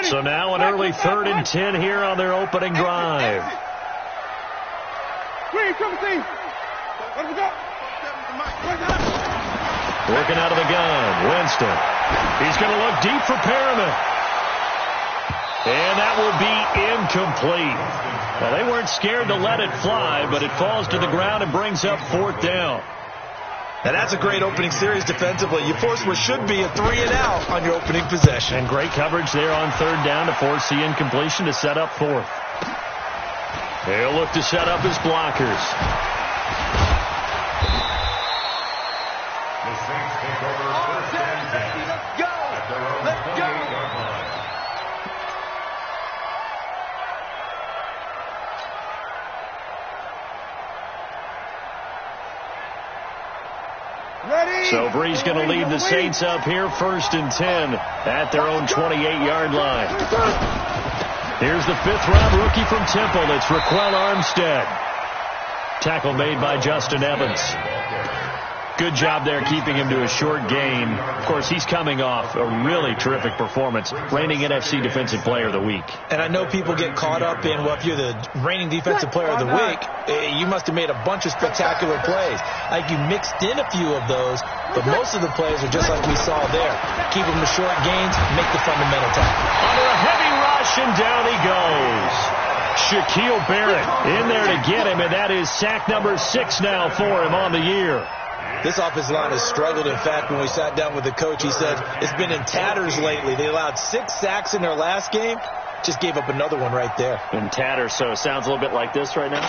So now an early 3rd and 10 here on their opening drive. Working out of the gun, Winston. He's going to look deep for Perriman. And that will be incomplete. Well, they weren't scared to let it fly, but it falls to the ground and brings up 4th down. And that's a great opening series defensively. You force what should be a 3-and-out on your opening possession. And great coverage there on 3rd down to force the incompletion to set up 4th. They'll look to set up his blockers. The Saints take over 1st and 10. Let's go! Let's go! So Bree's going to lead the Saints up here 1st and 10 at their own 28-yard line. Here's the 5th-round rookie from Temple. It's Raquel Armstead. Tackle made by Justin Evans. Good job there keeping him to a short gain. Of course, he's coming off a really terrific performance, reigning NFC Defensive Player of the Week. And I know people get caught up in, well, if you're the reigning Defensive Player of the Week, you must have made a bunch of spectacular plays. Like you mixed in a few of those, but most of the plays are just like we saw there. Keep them to short gains, make the fundamental tackle. Under a heavy rush, and down he goes. Shaquille Barrett in there to get him, and that is sack number 6 now for him on the year. This offensive line has struggled. In fact, when we sat down with the coach, he said it's been in tatters lately. They allowed 6 sacks in their last game. Just gave up another one right there. In tatters, so it sounds a little bit like this right now?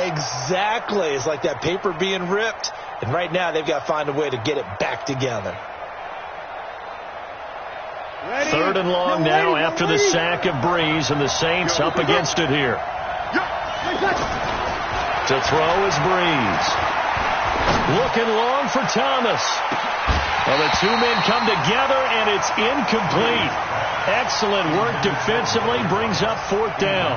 Exactly. It's like that paper being ripped. And right now, they've got to find a way to get it back together. 3rd and long now after the sack of Breeze, and the Saints up against it here. To throw is Breeze. Looking long for Thomas. Well, the 2 men come together, and it's incomplete. Excellent work defensively, brings up 4th down.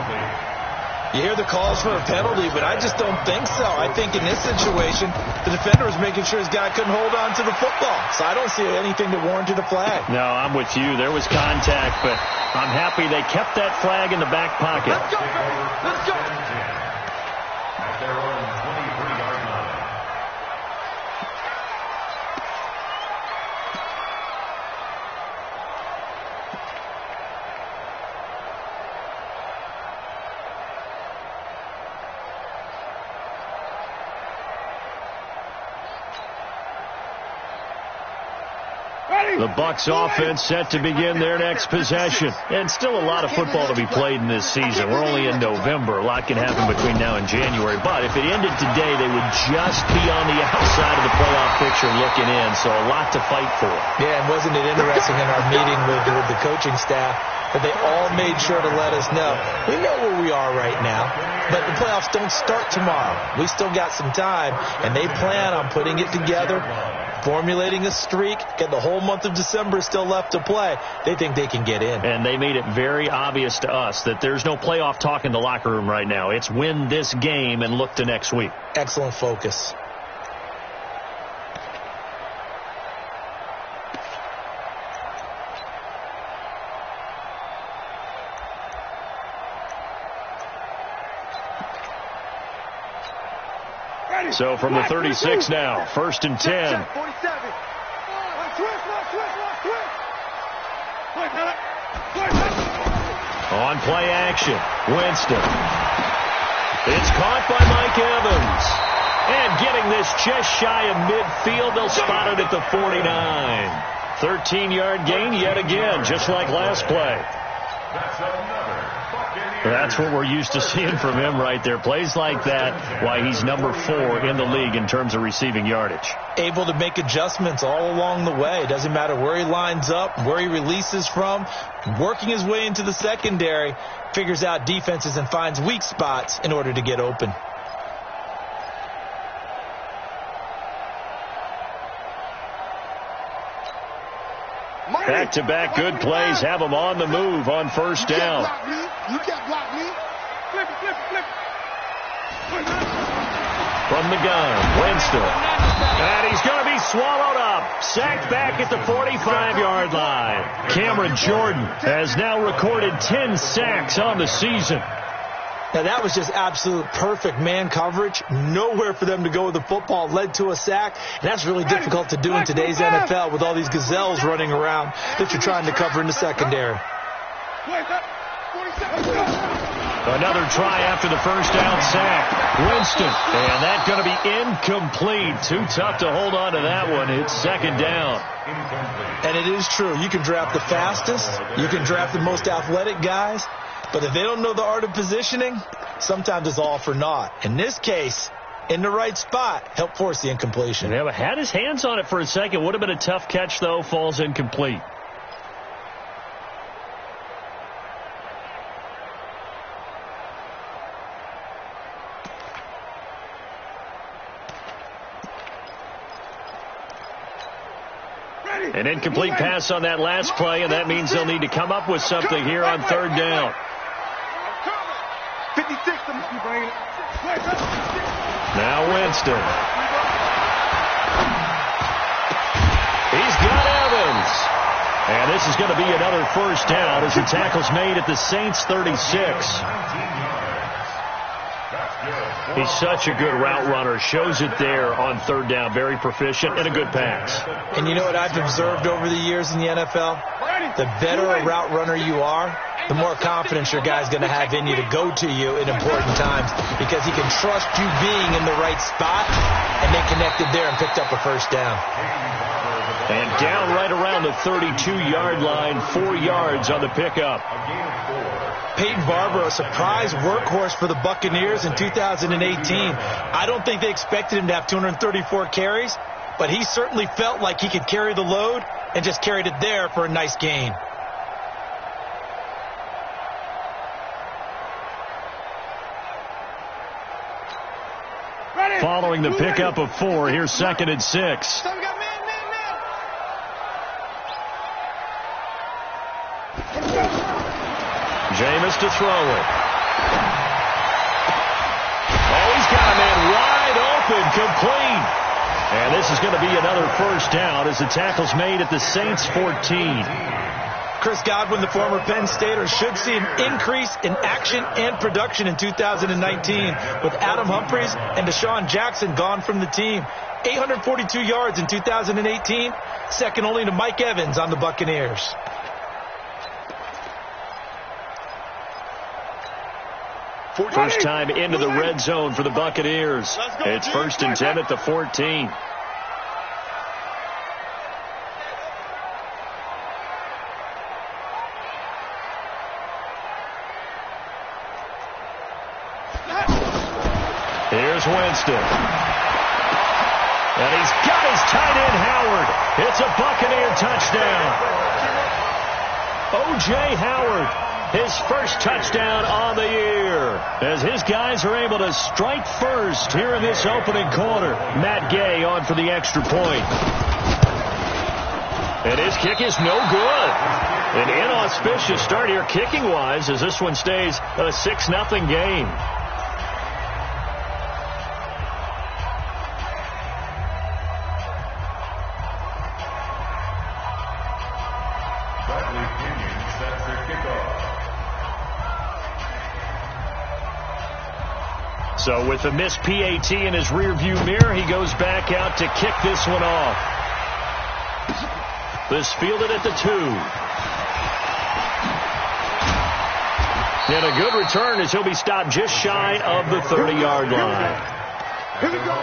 You hear the calls for a penalty, but I just don't think so. I think in this situation, the defender was making sure his guy couldn't hold on to the football. So I don't see anything that warranted a flag. No, I'm with you. There was contact, but I'm happy they kept that flag in the back pocket. Let's go, let's go. At their own 23-yard line. The Bucs offense set to begin their next possession. And still a lot of football to be played in this season. We're only in November. A lot can happen between now and January. But if it ended today, they would just be on the outside of the playoff picture looking in. So a lot to fight for. Yeah, and wasn't it interesting in our meeting with the coaching staff that they all made sure to let us know, we know where we are right now, but the playoffs don't start tomorrow. We still got some time, and they plan on putting it together, formulating a streak, get the whole month of December still left to play. They think they can get in. And they made it very obvious to us that there's no playoff talk in the locker room right now. It's win this game and look to next week. Excellent focus. So from the 36 now, 1st and 10. On play action, Winston. It's caught by Mike Evans. And getting this just shy of midfield, they'll spot it at the 49. 13-yard gain yet again, just like last play. That's what we're used to seeing from him right there. Plays like that, why he's number 4 in the league in terms of receiving yardage. Able to make adjustments all along the way. Doesn't matter where he lines up, where he releases from. Working his way into the secondary, figures out defenses and finds weak spots in order to get open. Back-to-back good plays have them on the move on 1st down. You can't block me. Flip it. From the gun, Winston. And he's going to be swallowed up. Sacked back at the 45-yard line. Cameron Jordan has now recorded 10 sacks on the season. Now, that was just absolute perfect man coverage. Nowhere for them to go with the football. Led to a sack. And that's really difficult to do in today's NFL with all these gazelles running around that you're trying to cover in the secondary. Another try after the first down sack. Winston. And that's going to be incomplete. Too tough to hold on to that one. It's second down. And it is true. You can draft the fastest. You can draft the most athletic guys. But if they don't know the art of positioning, sometimes it's all for naught. In this case, in the right spot, help force the incompletion. Yeah, but had his hands on it for a second. Would have been a tough catch, though. Falls incomplete. An incomplete pass on that last play, and that means they'll need to come up with something here on third down. 56. Now Winston. He's got Evans. And this is going to be another first down as the tackle's made at the Saints' 36. He's such a good route runner. Shows it there on third down. Very proficient and a good pass. And you know what I've observed over the years in the NFL? The better a route runner you are, the more confidence your guy's going to have in you to go to you in important times because he can trust you being in the right spot, and they connected there and picked up a first down. And down right around the 32-yard line, 4 yards on the pickup. Peyton Barber, a surprise workhorse for the Buccaneers in 2018. I don't think they expected him to have 234 carries, but he certainly felt like he could carry the load and just carried it there for a nice gain. Following the pickup of 4, here's second and 6. Jameis to throw it. Oh, he's got a man wide open, complete. And this is going to be another first down as the tackle's made at the Saints' 14. Chris Godwin, the former Penn Stater, should see an increase in action and production in 2019 with Adam Humphries and Deshaun Jackson gone from the team. 842 yards in 2018, second only to Mike Evans on the Buccaneers. First time into the red zone for the Buccaneers. It's first and 10 at the 14. Here's Winston. And he's got his tight end, Howard. It's a Buccaneer touchdown. O.J. Howard, his first touchdown on the year, as his guys are able to strike first here in this opening quarter. Matt Gay on for the extra point. And his kick is no good. An inauspicious start here kicking-wise as this one stays a 6-0 game. So with the missed PAT in his rearview mirror, he goes back out to kick this one off. This fielded at the 2. And a good return as he'll be stopped just shy of the 30-yard line. Here we go.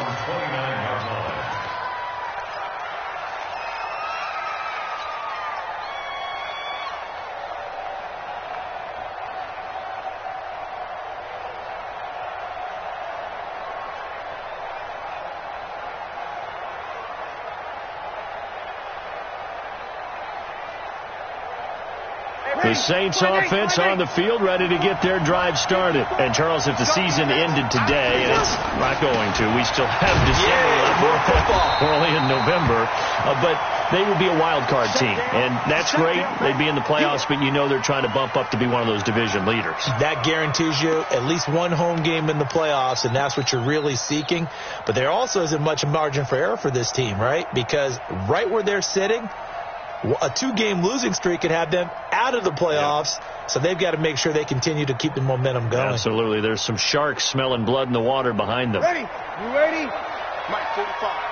The Saints offense on the field, ready to get their drive started. And, Charles, if the season ended today, and it's not going to, we still have December left. More football. We're only in November. But they would be a wild card team. And that's great. They'd be in the playoffs, but you know they're trying to bump up to be one of those division leaders. That guarantees you at least one home game in the playoffs, and that's what you're really seeking. But there also isn't much margin for error for this team, right? Because right where they're sitting, a 2-game losing streak could have them out of the playoffs, so they've got to make sure they continue to keep the momentum going. Absolutely. There's some sharks smelling blood in the water behind them. Ready? You ready? Mike 45.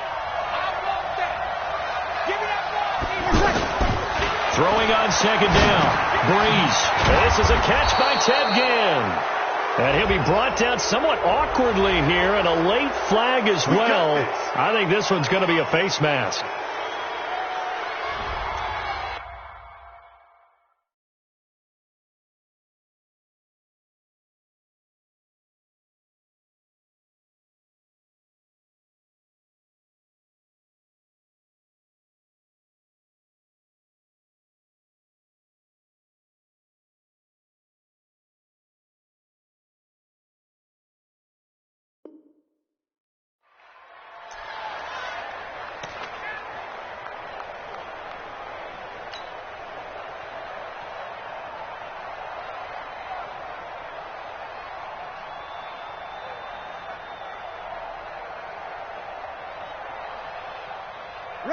Throwing on second down. Breeze. This is a catch by Ted Ginn. And he'll be brought down somewhat awkwardly here, and a late flag as well. I think this one's going to be a face mask.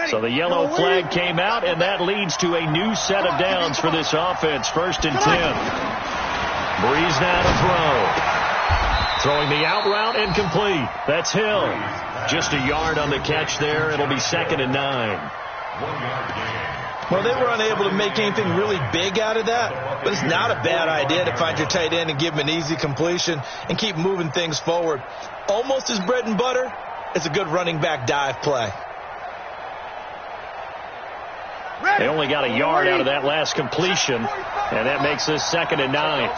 So the yellow flag came out, and that leads to a new set of downs for this offense. 1st and 10. Breeze now to throw. Throwing the out route incomplete. That's Hill. Just a yard on the catch there. It'll be 2nd and 9. Well, they were unable to make anything really big out of that, but it's not a bad idea to find your tight end and give him an easy completion and keep moving things forward. Almost his bread and butter. It's a good running back dive play. They only got a yard out of that last completion, and that makes this 2nd and 9.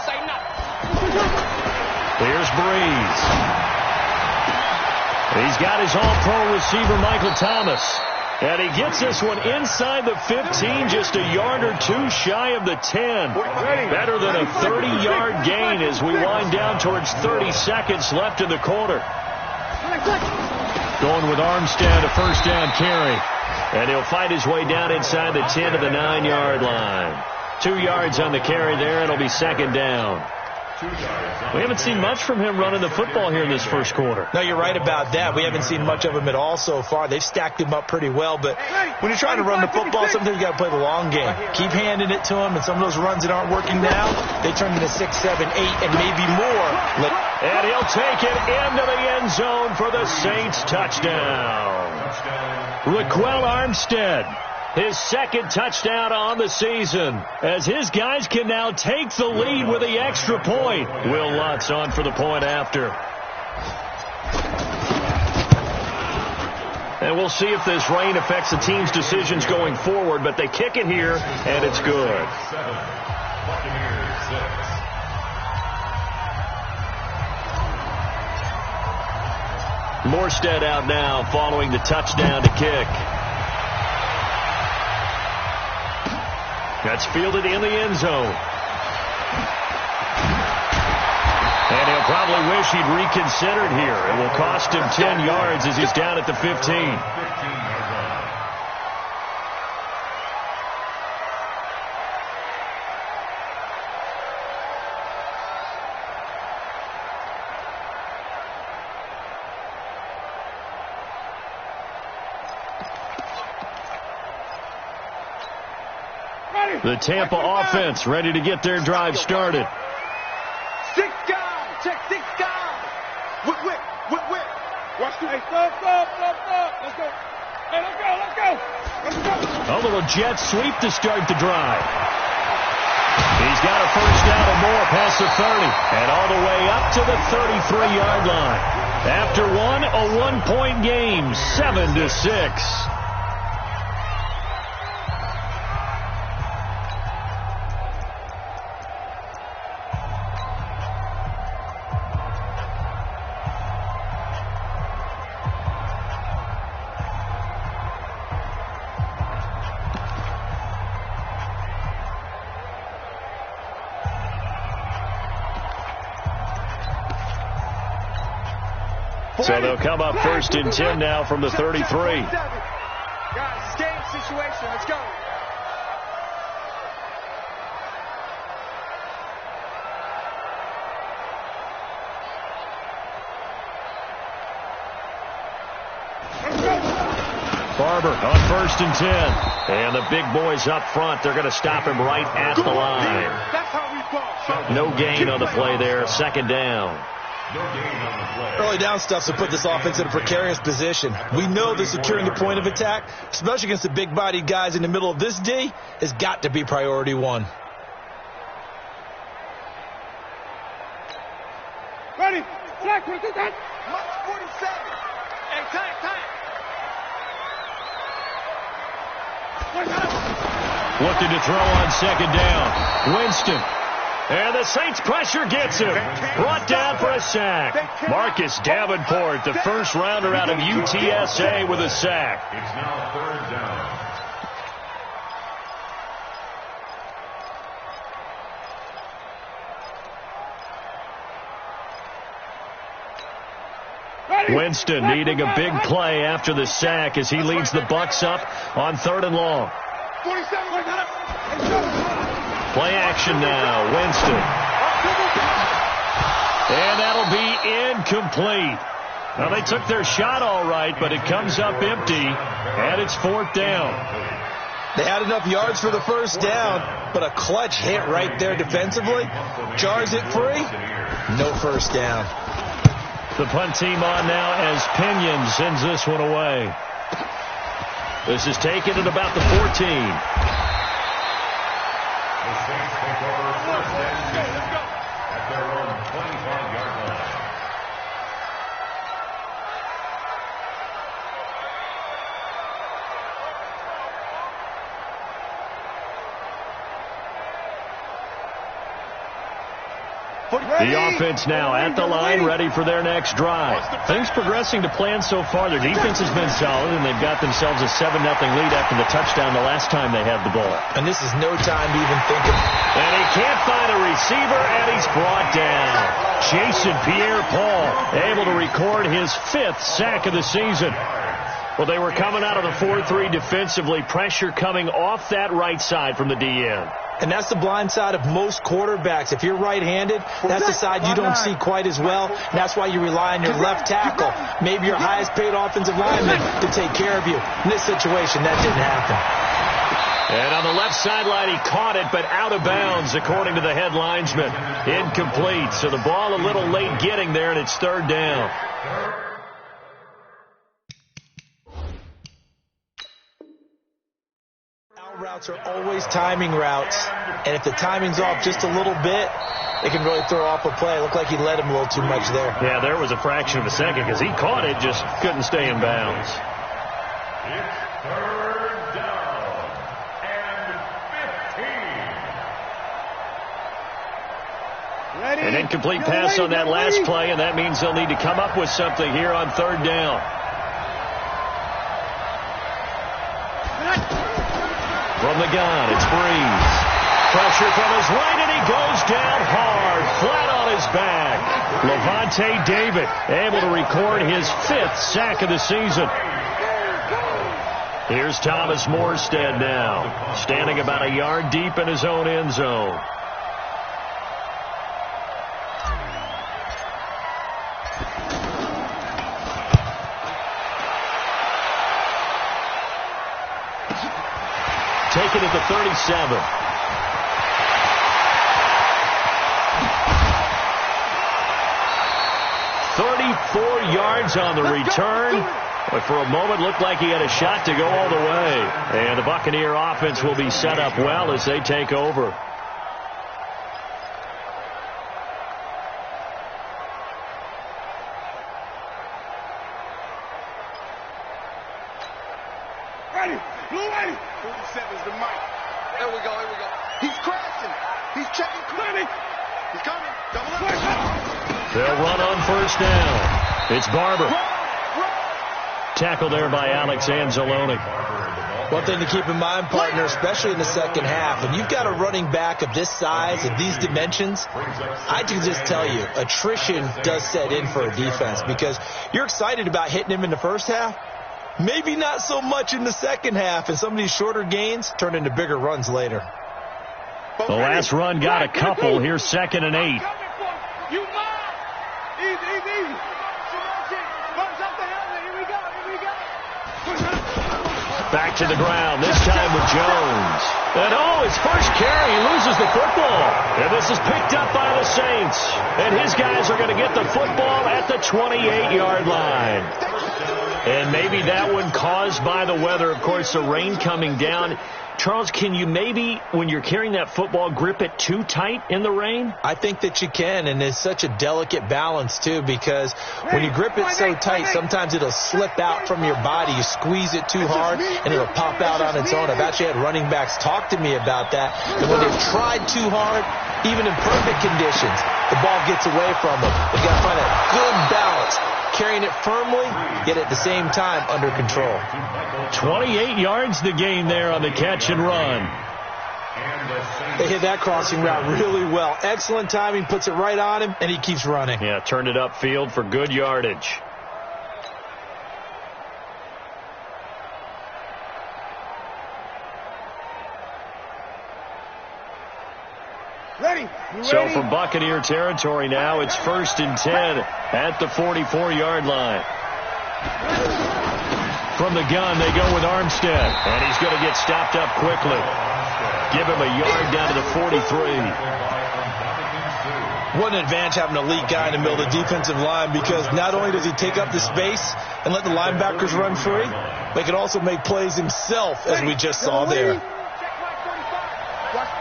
Here's Breeze. He's got his all-pro receiver, Michael Thomas. And he gets this one inside the 15, just a yard or two shy of the 10. Better than a 30-yard gain as we wind down towards 30 seconds left in the quarter. Going with Armstead, a 1st down carry. And he'll fight his way down inside the 10 to the 9-yard line. 2 yards on the carry there. It'll be 2nd down. We haven't seen much from him running the football here in this first quarter. No, you're right about that. We haven't seen much of him at all so far. They've stacked him up pretty well, but when you're trying to run the football, sometimes you got to play the long game. Keep handing it to him, and some of those runs that aren't working now, they turn into 6, 7, 8, and maybe more. And he'll take it into the end zone for the Saints touchdown. Raquel Armstead, his 2nd touchdown on the season, as his guys can now take the lead with the extra point. Will Lutz on for the point after. And we'll see if this rain affects the team's decisions going forward, but they kick it here, and it's good. 7, Buccaneers 6. Morstead out now following the touchdown to kick. That's fielded in the end zone. And he'll probably wish he'd reconsidered here. It will cost him 10 yards as he's down at the 15. The Tampa offense ready to get their drive started. 6 guys. Check 6 guys. Whip. Watch the. Hey, stop. Let's go. Hey, let's go. A little jet sweep to start the drive. He's got a 1st down or more past the 30. And all the way up to the 33-yard line. After one, a 1-point game, 7-6. So they'll come up 1st and 10 now from the 33. Guys, it's game situation. Let's go. Barber on 1st and 10. And the big boys up front, they're going to stop him right at the line. That's how we ball. No gain on the play there. 2nd down. Early down stuff's to put this offense in a precarious position. We know that securing the point of attack, especially against the big-bodied guys in the middle of this D, has got to be priority one. Ready. Black, what is that? March 47. Hey, time. Looking to throw on 2nd down. Winston. And the Saints pressure gets him. Brought down for a sack. Marcus Davenport, the first rounder out of UTSA with a sack. It's now 3rd down. Winston needing a big play after the sack as he leads the Bucs up on 3rd and long. 47. Play action now. Winston. And that'll be incomplete. Now, they took their shot all right, but it comes up empty, and it's 4th down. They had enough yards for the first down, but a clutch hit right there defensively. Jars it free. No first down. The punt team on now as Pinion sends this one away. This is taken at about the 14. The Saints take over 1st and 10 at their own 25-yard line. The offense now at the line, ready for their next drive. Things progressing to plan so far. Their defense has been solid, and they've got themselves a 7-0 lead after the touchdown the last time they had the ball. And this is no time to even think of. And he can't find a receiver, and he's brought down. Jason Pierre-Paul able to record his 5th sack of the season. Well, they were coming out of the 4-3 defensively. Pressure coming off that right side from the DN. And that's the blind side of most quarterbacks. If you're right-handed, that's the side you don't see quite as well. And that's why you rely on your left tackle, maybe your highest-paid offensive lineman, to take care of you. In this situation, that didn't happen. And on the left sideline, he caught it, but out of bounds, according to the head linesman. Incomplete. So the ball a little late getting there, and it's 3rd down. Routes are always timing routes, and if the timing's off just a little bit, it can really throw off a play. It looked like he led him a little too much there. Yeah, there was a fraction of a second because he caught it, just couldn't stay in bounds. It's 3rd down and 15. An incomplete pass on that last play, and that means they'll need to come up with something here on 3rd down. From the gun, it's Breeze. Pressure from his right, and he goes down hard, flat on his back. Levante David able to record his 5th sack of the season. Here's Thomas Morstead now, standing about a yard deep in his own end zone. Taken at the 37. Yards on the return, but for a moment looked like he had a shot to go all the way. And the Buccaneer offense will be set up well as they take over. Ready. Blue ready. 47's the mic. Here we go. He's crashing. He's checking clearly. He's coming. Double up. They'll run on 1st down. It's Barber. Tackle there by Alex Anzalone. One thing to keep in mind, partner, especially in the second half, when you've got a running back of this size, of these dimensions, I can just tell you, attrition does set in for a defense because you're excited about hitting him in the first half. Maybe not so much in the second half, and some of these shorter gains turn into bigger runs later. The last run got a couple. Here's 2nd and 8. You mind? Easy. Back to the ground, this time with Jones. And his first carry, he loses the football. And this is picked up by the Saints. And his guys are going to get the football at the 28-yard line. And maybe that one caused by the weather. Of course, the rain coming down. Charles, can you maybe, when you're carrying that football, grip it too tight in the rain? I think that you can, and it's such a delicate balance, too, because when you grip it so tight, sometimes it'll slip out from your body. You squeeze it too hard, and it'll pop out on its own. I've actually had running backs talk to me about that, and when they've tried too hard, even in perfect conditions, the ball gets away from them. They've got to find that good balance, carrying it firmly, yet at the same time under control. 28 yards the gain there on the catch and run. They hit that crossing route really well. Excellent timing, puts it right on him, and he keeps running. Yeah, turned it upfield for good yardage. Ready. So from Buccaneer territory now, it's 1st and 10 at the 44-yard line. From the gun, they go with Armstead, and he's going to get stopped up quickly. Give him a yard down to the 43. What an advantage having an elite guy in the middle of the defensive line, because not only does he take up the space and let the linebackers run free, but he can also make plays himself, as we just saw there.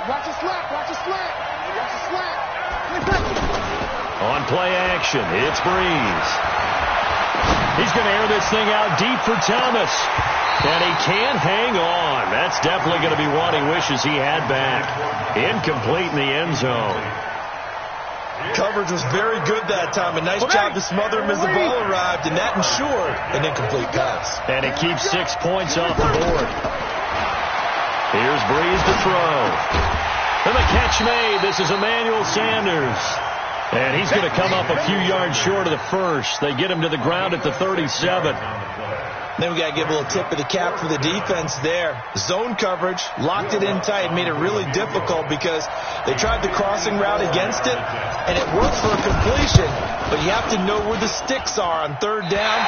Watch the slap. On play action, it's Breeze. He's going to air this thing out deep for Thomas. And he can't hang on. That's definitely going to be one he wishes he had back. Incomplete in the end zone. Coverage was very good that time. A nice job to smother him as the ball arrived, and that ensured an incomplete pass. And it keeps 6 points off the board. Here's Breeze to throw. And the catch made. This is Emmanuel Sanders. And he's going to come up a few yards short of the first. They get him to the ground at the 37. Then we got to give a little tip of the cap for the defense there. Zone coverage, locked it in tight, made it really difficult because they tried the crossing route against it, and it worked for a completion, but you have to know where the sticks are on 3rd down.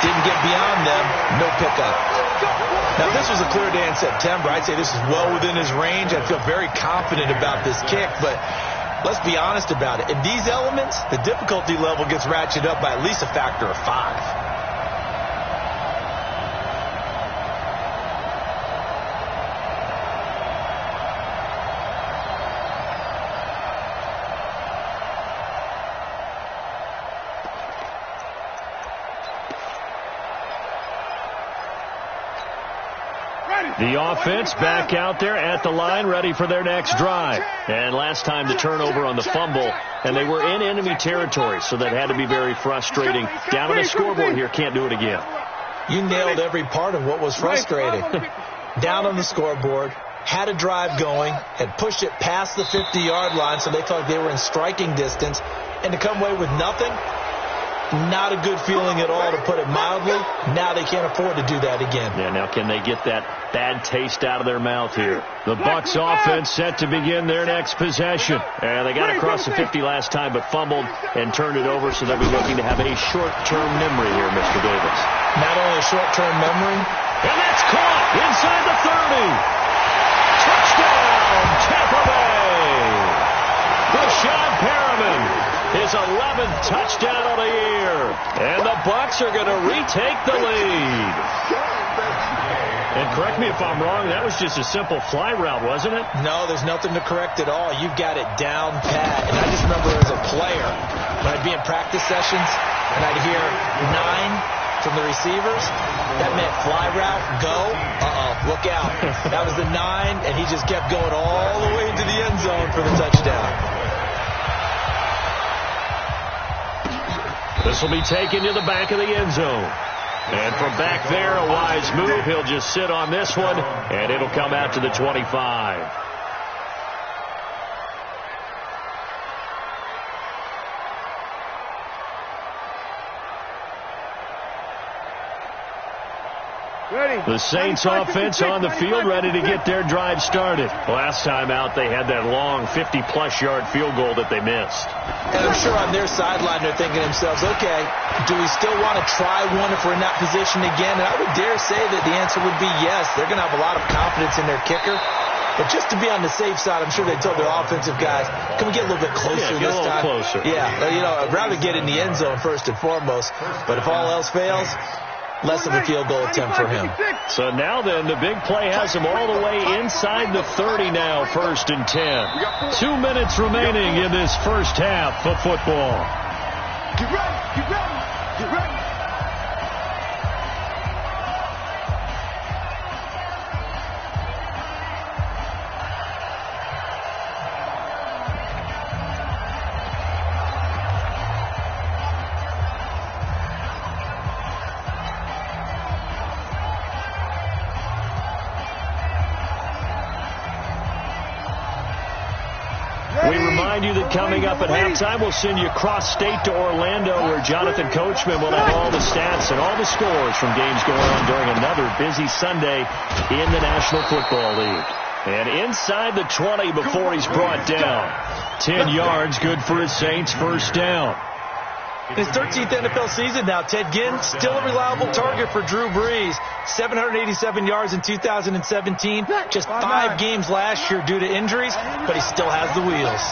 Didn't get beyond them, no pickup. Now, if this was a clear day in September, I'd say this is well within his range. I feel very confident about this kick, but let's be honest about it. In these elements, the difficulty level gets ratcheted up by at least a factor of 5. The offense back out there at the line, ready for their next drive. And last time the turnover on the fumble, and they were in enemy territory, so that had to be very frustrating. Down on the scoreboard here, can't do it again. You nailed every part of what was frustrating. Down on the scoreboard, had a drive going, had pushed it past the 50-yard line, so they thought they were in striking distance, and to come away with nothing, not a good feeling at all, to put it mildly. Now they can't afford to do that again. Yeah, now can they get that bad taste out of their mouth here? The Bucs offense set to begin their next possession. And they got across the 50 last time, but fumbled and turned it over, so they'll be looking to have a short-term memory here, Mr. Davis. Not only a short-term memory. And that's caught inside the 30. Touchdown, Tampa Bay. Rashad Perriman, his 11th touchdown of the year. And the Bucs are going to retake the lead. And correct me if I'm wrong, that was just a simple fly route, wasn't it? No, there's nothing to correct at all. You've got it down pat. And I just remember as a player, when I'd be in practice sessions, and I'd hear 9 from the receivers, that meant fly route, go, look out. That was the 9, and he just kept going all the way into the end zone for the touchdown. This will be taken to the back of the end zone. And from back there, a wise move. He'll just sit on this one, and it'll come out to the 25. The Saints offense on the field, ready to get their drive started. Last time out, they had that long 50-plus yard field goal that they missed. And I'm sure on their sideline, they're thinking to themselves, okay, do we still want to try one if we're in that position again? And I would dare say that the answer would be yes. They're going to have a lot of confidence in their kicker. But just to be on the safe side, I'm sure they told their offensive guys, can we get a little bit closer this time? Closer. Yeah, I'd rather get in the end zone first and foremost. But if all else fails, less of a field goal attempt for him. So now then, the big play has him all the way inside the 30 now, 1st and 10. 2 minutes remaining in this first half of football. Get ready, get ready, get ready. We remind you that coming up at halftime, we'll send you cross-state to Orlando, where Jonathan Coachman will have all the stats and all the scores from games going on during another busy Sunday in the National Football League. And inside the 20 before he's brought down. 10 yards, good for his Saints, first down. His 13th NFL season now, Ted Ginn, still a reliable target for Drew Brees. 787 yards in 2017, just 5 games last year due to injuries, but he still has the wheels.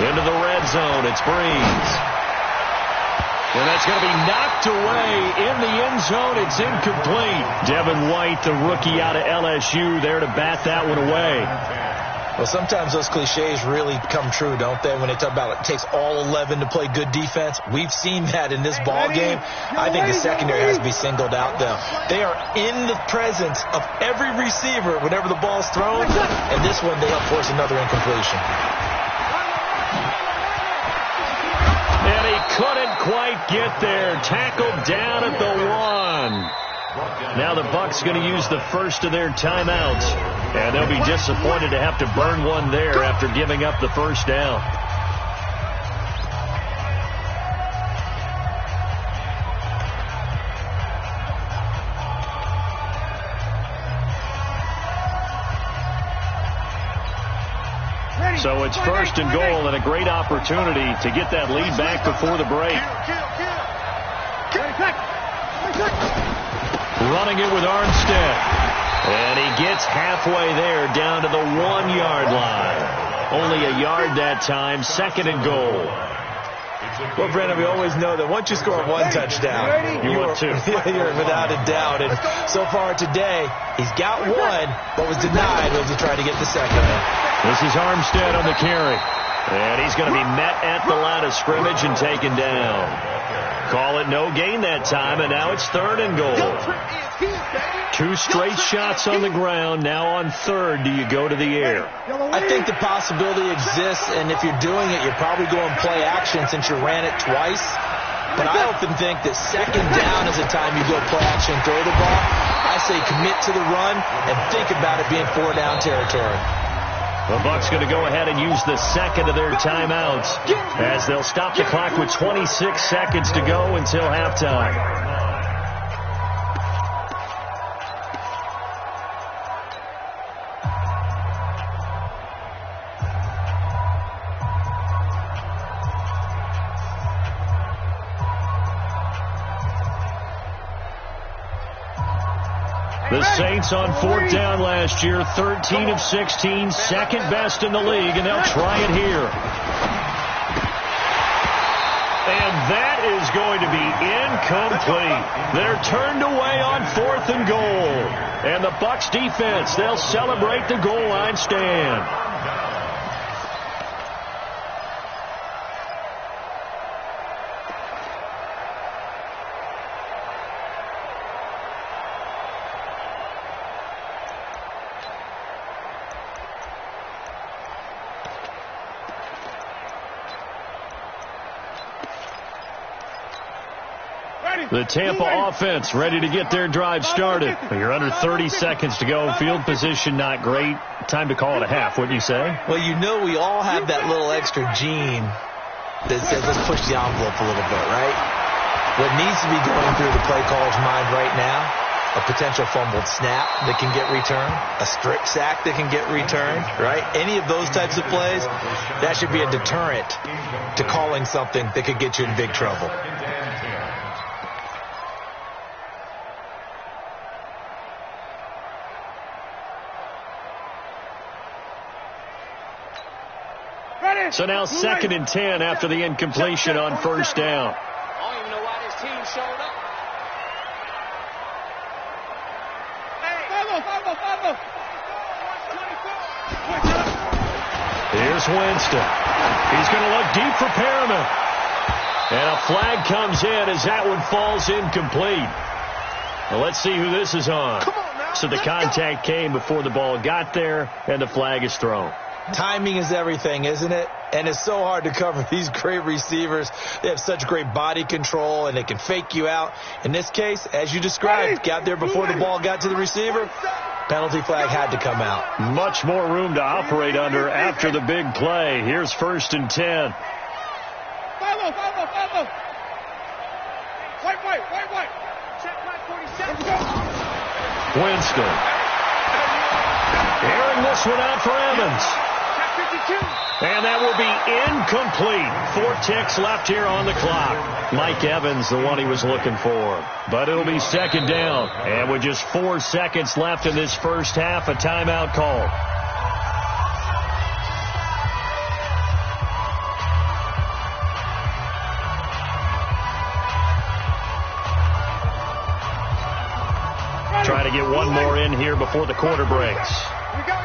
Into the red zone, it's Brees. And that's going to be knocked away in the end zone. It's incomplete. Devin White, the rookie out of LSU, there to bat that one away. Well, sometimes those cliches really come true, don't they, when they talk about it takes all 11 to play good defense. We've seen that in this ball game. I think the secondary has to be singled out, though. They are in the presence of every receiver whenever the ball's thrown, and this one they help force another incompletion. And he couldn't quite get there. Tackled down at the 1. Now the Bucs going to use the first of their timeouts, and they'll be disappointed to have to burn one there after giving up the first down. So it's first and goal, and a great opportunity to get that lead back before the break. Running it with Armstead. And he gets halfway there, down to the 1-yard line. Only a yard that time, 2nd and goal. Well, Brandon, we always know that once you score one touchdown, you want two. You're without a doubt. And so far today, he's got one, but was denied as he tried to get the second one. This is Armstead on the carry. And he's going to be met at the line of scrimmage and taken down. Call it no gain that time, and now it's 3rd and goal. 2 straight shots on the ground. Now on 3rd, do you go to the air? I think the possibility exists, and if you're doing it, you're probably going play action since you ran it twice. But I often think that 2nd down is the time you go play action and throw the ball. I say commit to the run and think about it being 4-down territory. The Bucs going to go ahead and use the 2nd of their timeouts as they'll stop the clock with 26 seconds to go until halftime. The Saints on 4th down last year, 13 of 16, second best in the league, and they'll try it here. And that is going to be incomplete. They're turned away on 4th and goal. And the Bucs defense, they'll celebrate the goal line stand. The Tampa offense ready to get their drive started. You're under 30 seconds to go. Field position not great. Time to call it a half, wouldn't you say? Well, you know we all have that little extra gene that says let's push the envelope a little bit, right? What needs to be going through the play caller's mind right now, a potential fumbled snap that can get returned, a strip sack that can get returned, right? Any of those types of plays, that should be a deterrent to calling something that could get you in big trouble. So now 2nd and 10 after the incompletion on first down. I don't even know why this team showed up. Here's Winston. He's going to look deep for Perriman. And a flag comes in as that one falls incomplete. Well, let's see who this is on. So the contact came before the ball got there, and the flag is thrown. Timing is everything, isn't it? And it's so hard to cover these great receivers. They have such great body control, and they can fake you out. In this case, as you described, got there before the ball got to the receiver. Penalty flag had to come out. Much more room to operate under after the big play. Here's 1st and 10. White. Check my 47. Winston. Airing this one out for Evans. And that will be incomplete. 4 ticks left here on the clock. Mike Evans, the one he was looking for. But it'll be 2nd down. And with just 4 seconds left in this first half, a timeout call. Try to get one more in here before the quarter breaks. We go.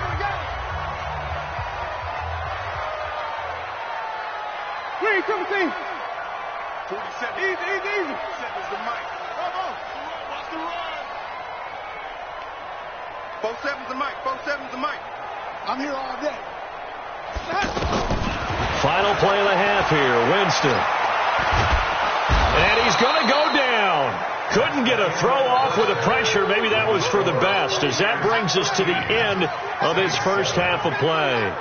Green, come team. 47. Easy. 47's the mic. Come on. Watch the run. 47's the mic. 47's the mic. I'm here all day. Final play of the half here. Winston. And he's going to go down. Couldn't get a throw off with the pressure. Maybe that was for the best, as that brings us to the end of this first half of play.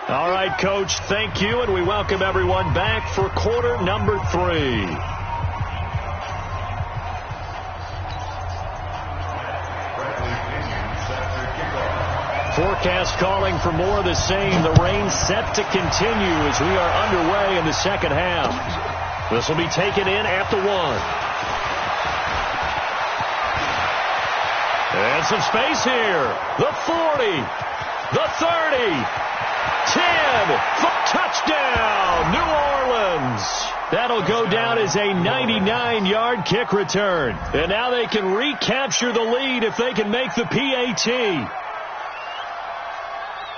All right, Coach, thank you, and we welcome everyone back for quarter number 3. Forecast calling for more of the same. The rain set to continue as we are underway in the second half. This will be taken in at the 1. And some space here. The 40. The 30. 10. Touchdown, New Orleans. That'll go down as a 99-yard kick return. And now they can recapture the lead if they can make the PAT.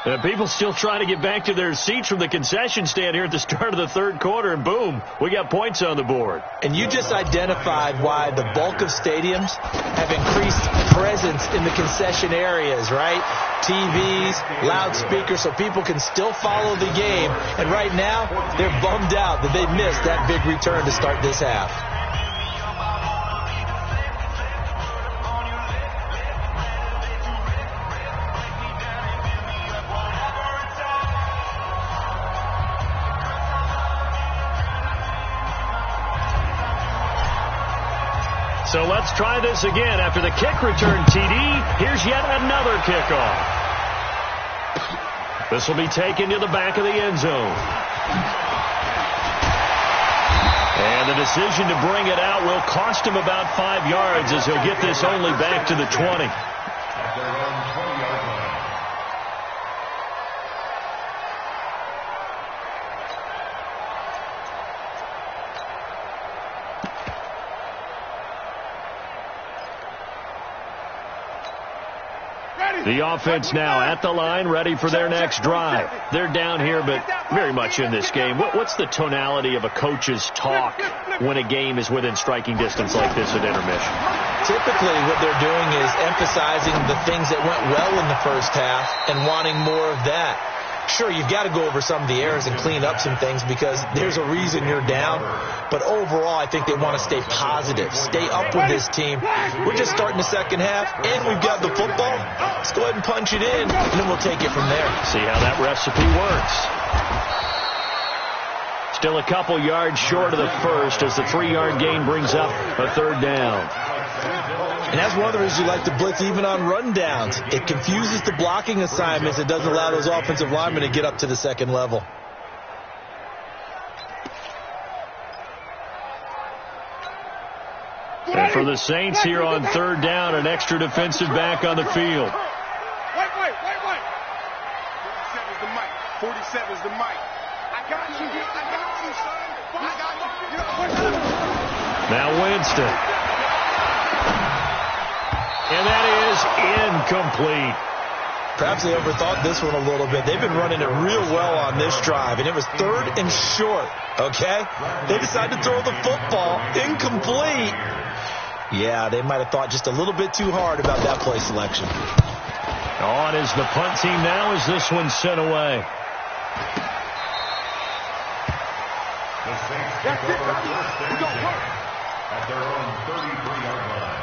And people still trying to get back to their seats from the concession stand here at the start of the third quarter, and boom, we got points on the board. And you just identified why the bulk of stadiums have increased presence in the concession areas, right? TVs, loudspeakers, so people can still follow the game. And right now, they're bummed out that they missed that big return to start this half. So let's try this again. After the kick return, TD, here's yet another kickoff. This will be taken to the back of the end zone. And the decision to bring it out will cost him about 5 yards, as he'll get this only back to the 20. At their own 20-yard line. The offense now at the line, ready for their next drive. They're down here, but very much in this game. What's the tonality of a coach's talk when a game is within striking distance like this at intermission? Typically, what they're doing is emphasizing the things that went well in the first half and wanting more of that. Sure, you've got to go over some of the errors and clean up some things because there's a reason you're down. But overall, I think they want to stay positive, stay up with this team. We're just starting the second half, and we've got the football. Let's go ahead and punch it in, and then we'll take it from there. See how that recipe works. Still a couple yards short of the first as the 3-yard gain brings up a third down. And that's one of the reasons you like to blitz even on rundowns. It confuses the blocking assignments. It doesn't allow those offensive linemen to get up to the second level. And for the Saints here on third down, an extra defensive back on the field. Wait. 47's the mic. 47's the mic. I got you, son. I got you. Now Winston. And that is incomplete. Perhaps they overthought this one a little bit. They've been running it real well on this drive, and it was 3rd and short, okay? They decided to throw the football incomplete. Yeah, they might have thought just a little bit too hard about that play selection. On is the punt team now as this one's sent away. That's it, buddy. We gon' work. At their own 33-yard line.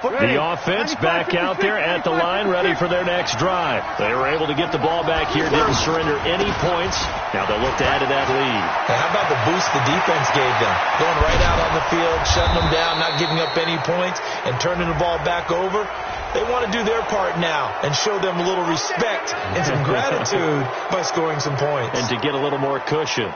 The offense back out there at the line, ready for their next drive. They were able to get the ball back here, didn't surrender any points. Now they'll look to add to that lead. Hey, how about the boost the defense gave them? Going right out on the field, shutting them down, not giving up any points, and turning the ball back over. They want to do their part now and show them a little respect and some gratitude by scoring some points. And to get a little more cushion.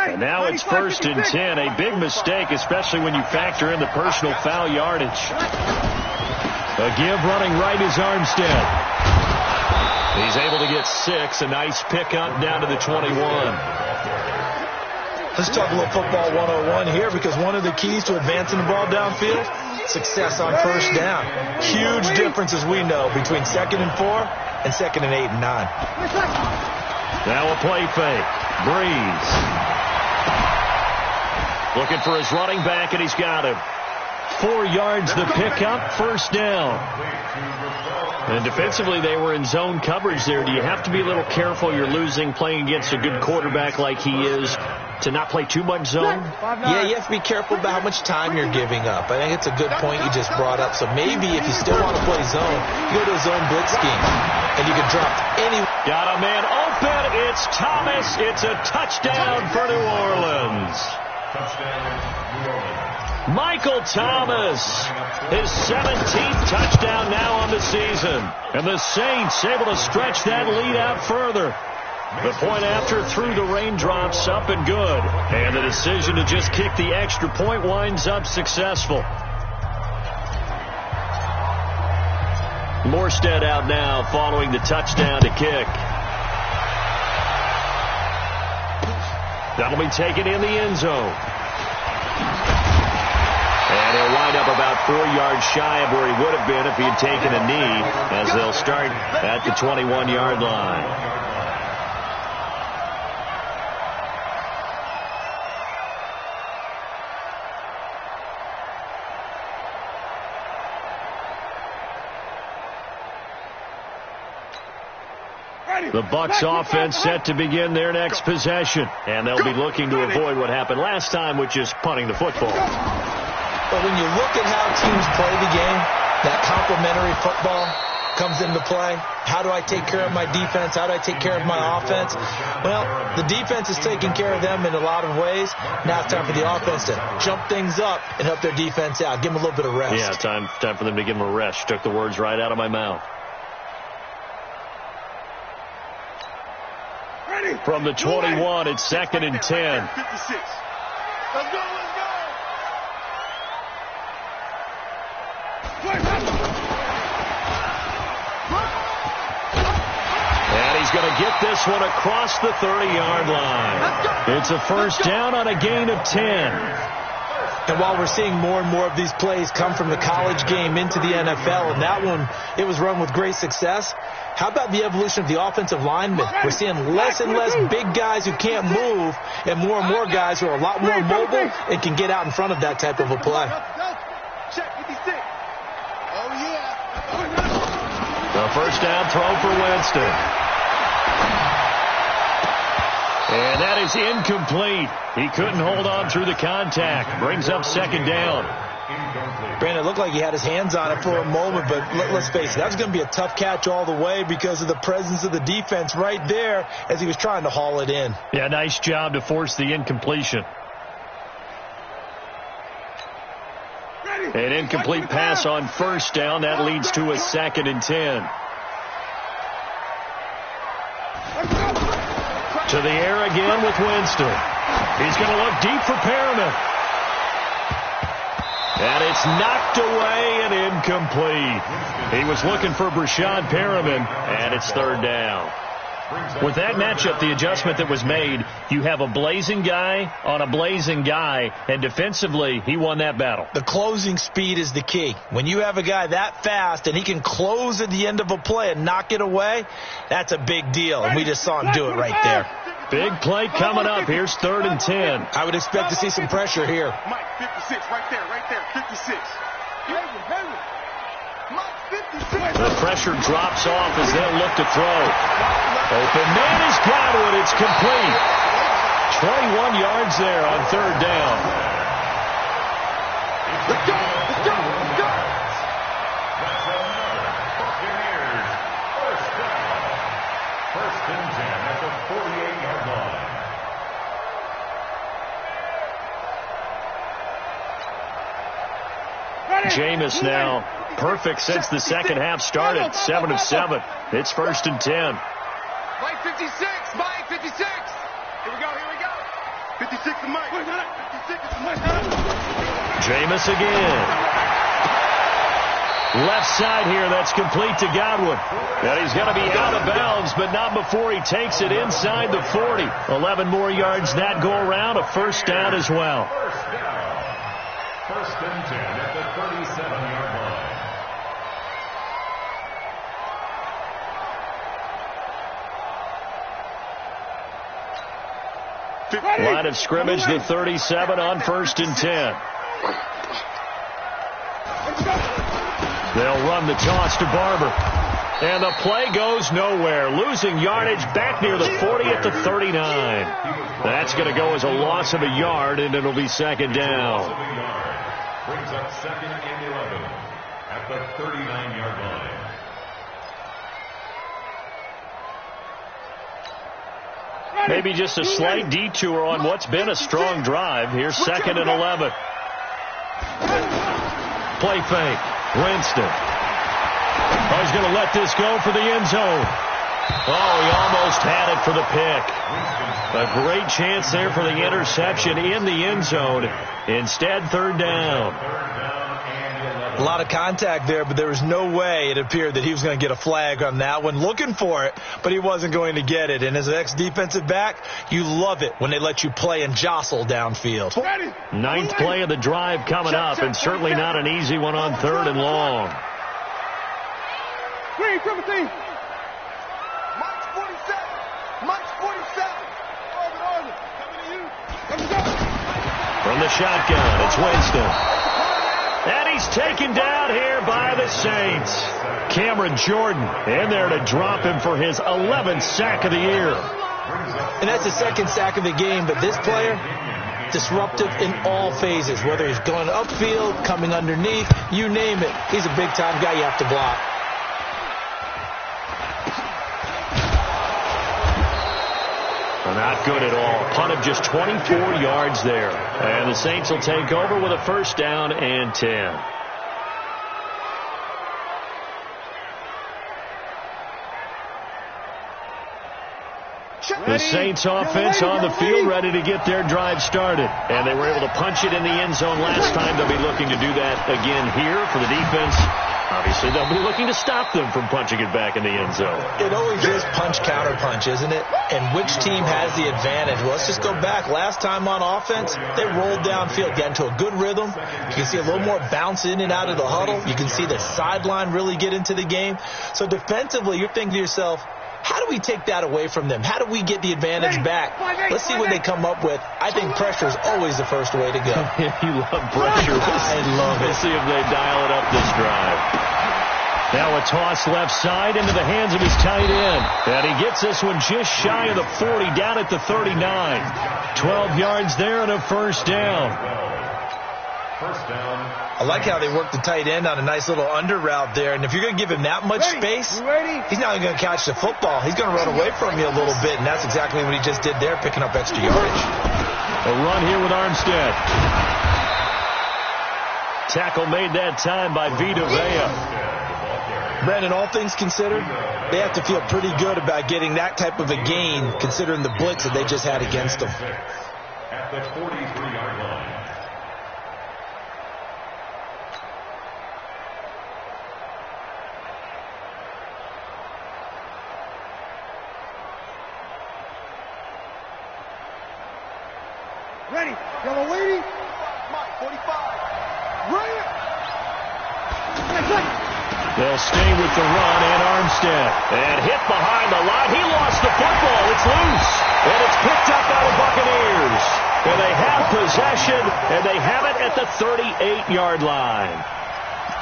And now it's 1st and 10. A big mistake, especially when you factor in the personal foul yardage. A give running right is Armstead. He's able to get 6. A nice pickup down to the 21. Let's talk a little football 101 here, because one of the keys to advancing the ball downfield, success on first down. Huge difference, as we know, between 2nd and 4 and 2nd and 8 and 9. Now a play fake. Breeze. Looking for his running back, and he's got him. 4 yards the pickup, first down. And defensively, they were in zone coverage there. Do you have to be a little careful? You're losing, playing against a good quarterback like he is, to not play too much zone? Yeah, you have to be careful about how much time you're giving up. I think it's a good point you just brought up. So maybe if you still want to play zone, you go to a zone blitz scheme, and you can drop any. Got a man open. It's Thomas. It's a touchdown for New Orleans. Michael Thomas, his 17th touchdown now on the season. And the Saints able to stretch that lead out further. The point after through the raindrops, up and good. And the decision to just kick the extra point winds up successful. Morstead out now following the touchdown to kick. That'll be taken in the end zone. And he'll wind up about 4 yards shy of where he would have been if he had taken a knee, as they'll start at the 21-yard line. The Bucs offense set to begin their next possession, and they'll be looking to avoid what happened last time, which is punting the football. But when you look at how teams play the game, that complementary football comes into play. How do I take care of my defense? How do I take care of my offense? Well, the defense is taking care of them in a lot of ways. Now it's time for the offense to jump things up and help their defense out. Give them a little bit of rest. Yeah, time for them to give them a rest. Took the words right out of my mouth. From the 21, it's 2nd and 10. 56. Let's go. And he's going to get this one across the 30-yard line. It's a first down on a gain of 10. And while we're seeing more and more of these plays come from the college game into the NFL, and that one, it was run with great success, how about the evolution of the offensive linemen? We're seeing less and less big guys who can't move and more guys who are a lot more mobile and can get out in front of that type of a play. The first down throw for Winston. And that is incomplete. He couldn't hold on through the contact. Brings up second down. Brandon, it looked like he had his hands on it for a moment, but let's face it, that was going to be a tough catch all the way because of the presence of the defense right there as he was trying to haul it in. Yeah, nice job to force the incompletion. An incomplete pass on first down. That leads to a 2nd and 10. To the air again with Winston. He's going to look deep for Perriman. And it's knocked away and incomplete. He was looking for Brashad Perriman, and it's third down. With that matchup, the adjustment that was made, you have a blazing guy on a blazing guy, and defensively, he won that battle. The closing speed is the key. When you have a guy that fast and he can close at the end of a play and knock it away, that's a big deal, and we just saw him do it right there. Big play coming up. Here's 3rd and 10. I would expect to see some pressure here. Mike, 56, right there, 56. The pressure drops off as they'll look to throw. Open man is Godwin. It's complete. 21 yards there on 3rd down. Let's go. That's another Buccaneers first down. 1st and 10 at the 48-yard line. Jameis now perfect since the second half started. 7 of 7. It's 1st and 10. Mike 56. Mike 56. Here we go. 56 to Mike. 56 to Mike. Jameis again. Left side here, that's complete to Godwin. And he's going to be out of bounds, but not before he takes it inside the 40. 11 more yards that go around, a first down as well. First down. 1st and 10 at the 37-yard line. Line of scrimmage, the 37 on 1st and 10. They'll run the toss to Barber. And the play goes nowhere. Losing yardage back near the 40 at the 39. That's going to go as a loss of a yard, and it'll be 2nd down. Brings up 2nd and 11 at the 39-yard line. Maybe just a slight detour on what's been a strong drive. Here's 2nd and 11. Play fake. Winston. Oh, he's going to let this go for the end zone. Oh, he almost had it for the pick. A great chance there for the interception in the end zone. Instead, 3rd down. A lot of contact there, but there was no way it appeared that he was going to get a flag on that one. Looking for it, but he wasn't going to get it. And as an ex-defensive back, you love it when they let you play and jostle downfield. 9th play of the drive coming up, and certainly not an easy one on 3rd and long. Green, 17. Mike's 47. Mike's 47. From the shotgun, it's Winston. And he's taken down here by the Saints. Cameron Jordan in there to drop him for his 11th sack of the year. And that's the 2nd sack of the game, but this player, disruptive in all phases, whether he's going upfield, coming underneath, you name it. He's a big-time guy you have to block. Not good at all. Punt of just 24 yards there. And the Saints will take over with a first down and 10. The Saints offense on the field, ready to get their drive started. And they were able to punch it in the end zone last time. They'll be looking to do that again here for the defense. Obviously, they'll be looking to stop them from punching it back in the end zone. It always is punch-counter-punch, isn't it? And which team has the advantage? Well, let's just go back. Last time on offense, they rolled downfield, got into a good rhythm. You can see a little more bounce in and out of the huddle. You can see the sideline really get into the game. So defensively, you're thinking to yourself, how do we take that away from them? How do we get the advantage back? Let's see what they come up with. I think pressure is always the first way to go. You love pressure. I love it. Let's see if they dial it up this drive. Now a toss left side into the hands of his tight end. And he gets this one just shy of the 40, down at the 39. 12 yards there and a first down. First down. I like how they work the tight end on a nice little under route there. And if you're going to give him that much space, he's not even going to catch the football. He's going to run away from you a little bit, and that's exactly what he just did there, picking up extra yardage. A run here with Armstead. Tackle made that time by Vita Vea. Brandon, all things considered, they have to feel pretty good about getting that type of a gain, considering the blitz that they just had against them. At the 43-yard line. Ready. Yellow lady. Mike, 45. Right. They'll stay with the run and Armstead. And hit behind the line. He lost the football. It's loose. And it's picked up by the Buccaneers. And they have possession, and they have it at the 38-yard line.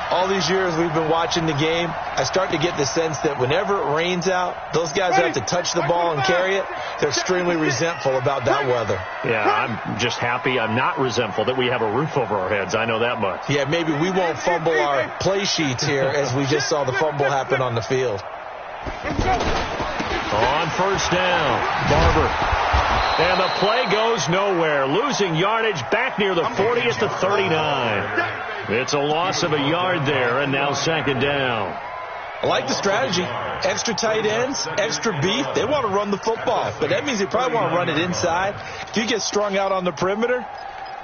All these years we've been watching the game, I start to get the sense that whenever it rains out, those guys who have to touch the ball and carry it, they're extremely resentful about that weather. Yeah, I'm just happy I'm not resentful that we have a roof over our heads. I know that much. Yeah, maybe we won't fumble our play sheets here as we just saw the fumble happen on the field. On first down, Barber. And the play goes nowhere. Losing yardage back near the 40 at the 39. It's a loss of a yard there, and now second down. I like the strategy. Extra tight ends, extra beef. They want to run the football, but that means they probably want to run it inside. If you get strung out on the perimeter,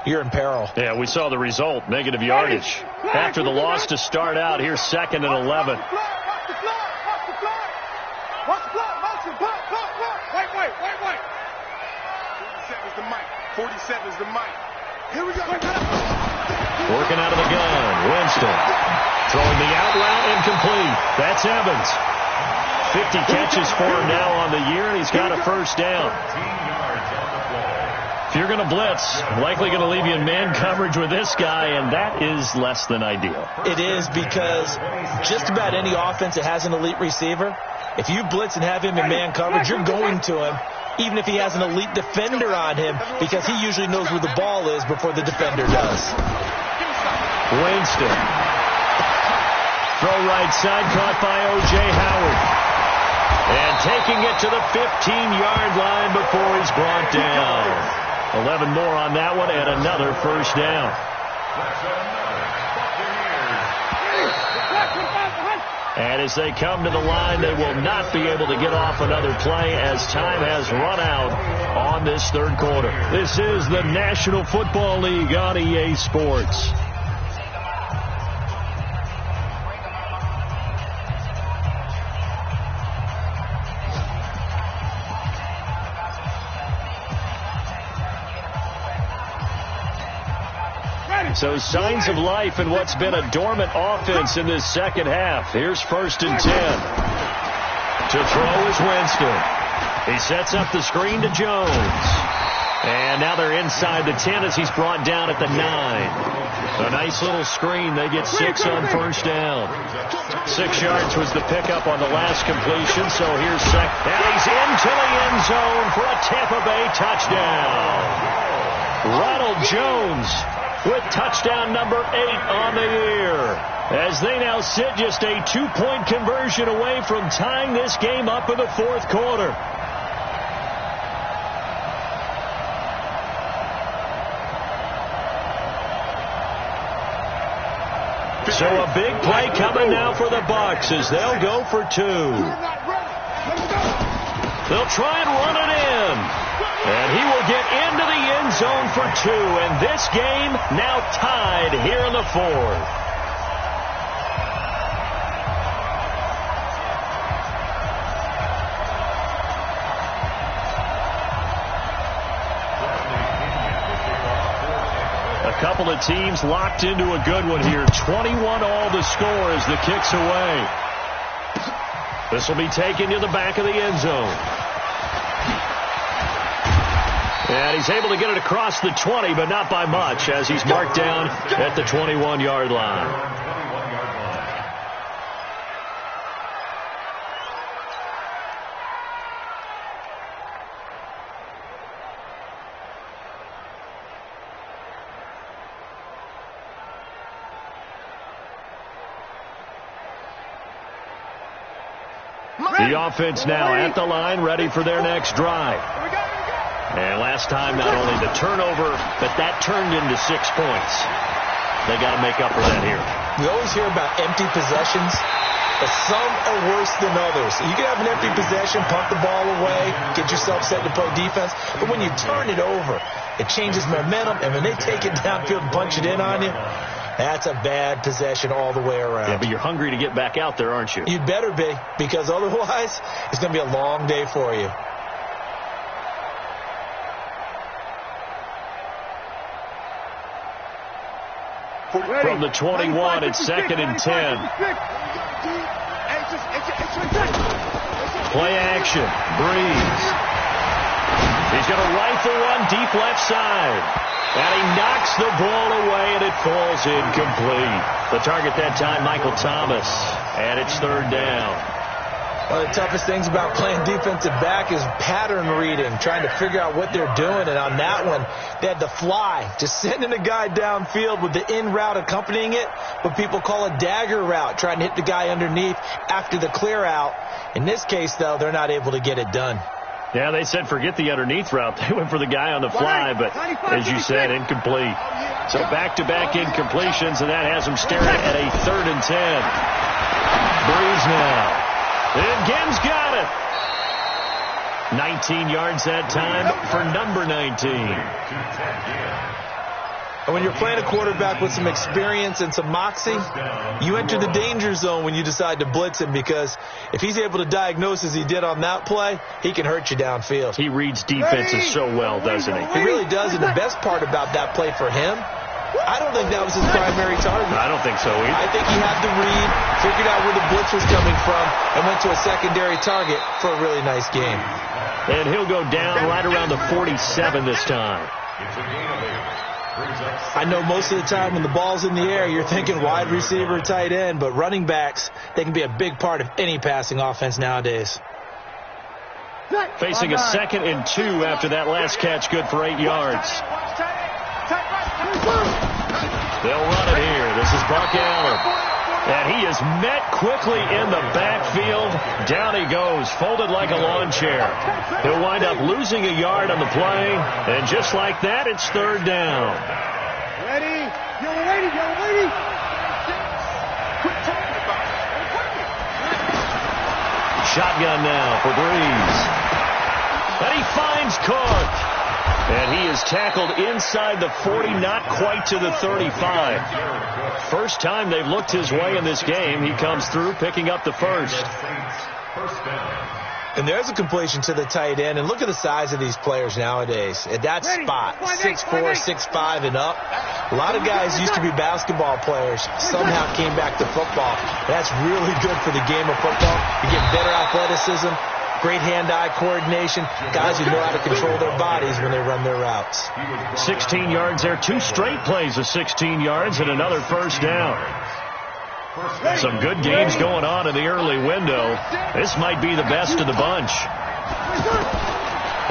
you're in peril. Yeah, we saw the result, negative yardage. After the loss to start out, here's second and 11. Wait. 47's the mic. 47's the mic. Here we go. Working out of the gun, Winston. Throwing the out route incomplete. That's Evans. 50 catches for him now on the year, and he's got a first down. If you're going to blitz, likely going to leave you in man coverage with this guy, and that is less than ideal. It is, because just about any offense that has an elite receiver, if you blitz and have him in man coverage, you're going to him, even if he has an elite defender on him, because he usually knows where the ball is before the defender does. Winston. Throw right side, caught by O.J. Howard. And taking it to the 15-yard line before he's brought down. 11 more on that one, and another first down. And as they come to the line, they will not be able to get off another play as time has run out on this third quarter. This is the National Football League on EA Sports. So signs of life in what's been a dormant offense in this second half. Here's first and 10. To throw is Winston. He sets up the screen to Jones. And now they're inside the 10 as he's brought down at the 9. A nice little screen. They get 6 on first down. 6 yards was the pickup on the last completion. So here's second. And he's into the end zone for a Tampa Bay touchdown. Ronald Jones with touchdown number 8 on the year, as they now sit just a 2-point conversion away from tying this game up in the fourth quarter. So a big play coming now for the Bucs as they'll go for 2. They'll try and run it in. And he will get into the end zone for 2. And this game now tied here in the 4th. A couple of teams locked into a good one here. 21 all the score as the kick's away. This will be taken to the back of the end zone. And he's able to get it across the 20, but not by much, as he's marked down at the 21-yard line. The offense now at the line, ready for their next drive. And last time, not only the turnover, but that turned into 6 points. They got to make up for that here. We always hear about empty possessions, but some are worse than others. You can have an empty possession, pump the ball away, get yourself set to play defense, but when you turn it over, it changes momentum, and when they take it downfield and punch it in on you, that's a bad possession all the way around. Yeah, but you're hungry to get back out there, aren't you? You'd better be, because otherwise, it's going to be a long day for you. From the 21, it's 2nd and 10. Play action. Breeze. He's going to rifle one deep left side. And he knocks the ball away, and it falls incomplete. The target that time, Michael Thomas. And it's 3rd down. One of the toughest things about playing defensive back is pattern reading, trying to figure out what they're doing. And on that one, they had the fly, just sending a guy downfield with the in route accompanying it, what people call a dagger route, trying to hit the guy underneath after the clear out. In this case, though, they're not able to get it done. Yeah, they said forget the underneath route. They went for the guy on the fly, but as you said, incomplete. So back-to-back incompletions, and that has them staring at a 3rd and 10. Breeze now. And Gibbs got it. 19 yards that time for number 19. And when you're playing a quarterback with some experience and some moxie, you enter the danger zone when you decide to blitz him, because if he's able to diagnose as he did on that play, he can hurt you downfield. He reads defenses so well, doesn't he? He really does, and the best part about that play for him, I don't think that was his primary target. I don't think so either. I think he had the read, figured out where the blitz was coming from, and went to a secondary target for a really nice game. And he'll go down right around the 47 this time. I know most of the time when the ball's in the air, you're thinking wide receiver, tight end, but running backs, they can be a big part of any passing offense nowadays. Facing a 2nd and 2 after that last catch, good for 8 yards. They'll run it here. This is Buck Allen. And he is met quickly in the backfield. Down he goes, folded like a lawn chair. He'll wind up losing a yard on the play. And just like that, it's 3rd down. Ready? Yellow lady, yellow lady. Shotgun now for Breeze. And he finds Cook. And he is tackled inside the 40, not quite to the 35. First time they've looked his way in this game. He comes through, picking up the first. And there's a completion to the tight end. And look at the size of these players nowadays. At that spot, 6'4", 6'5", and up. A lot of guys used to be basketball players, somehow came back to football. That's really good for the game of football. You get better athleticism, great hand-eye coordination, guys who know how to control their bodies when they run their routes. 16 yards there, 2 straight plays of 16 yards and another first down. Some good games going on in the early window. This might be the best of the bunch.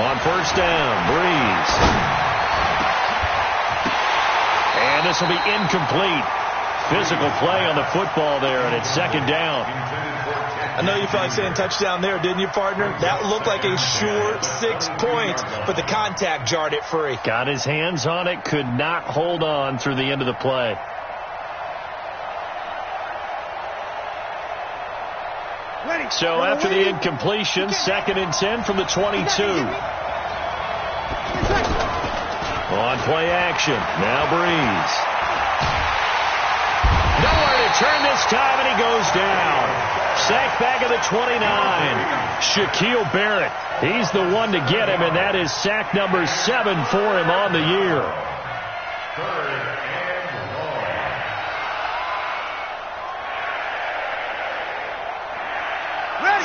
On first down, Breeze. And this will be incomplete. Physical play on the football there, and it's 2nd down. I know you felt like saying touchdown there, didn't you, partner? That looked like a sure 6 points, but the contact jarred it free. Got his hands on it, could not hold on through the end of the play. Ready. So after the incompletion, 2nd and 10 from the 22. On play action. Now Breeze. Nowhere to turn this time, and he goes down. Sacked back at the 29. Shaquille Barrett. He's the one to get him, and that is sack number 7 for him on the year.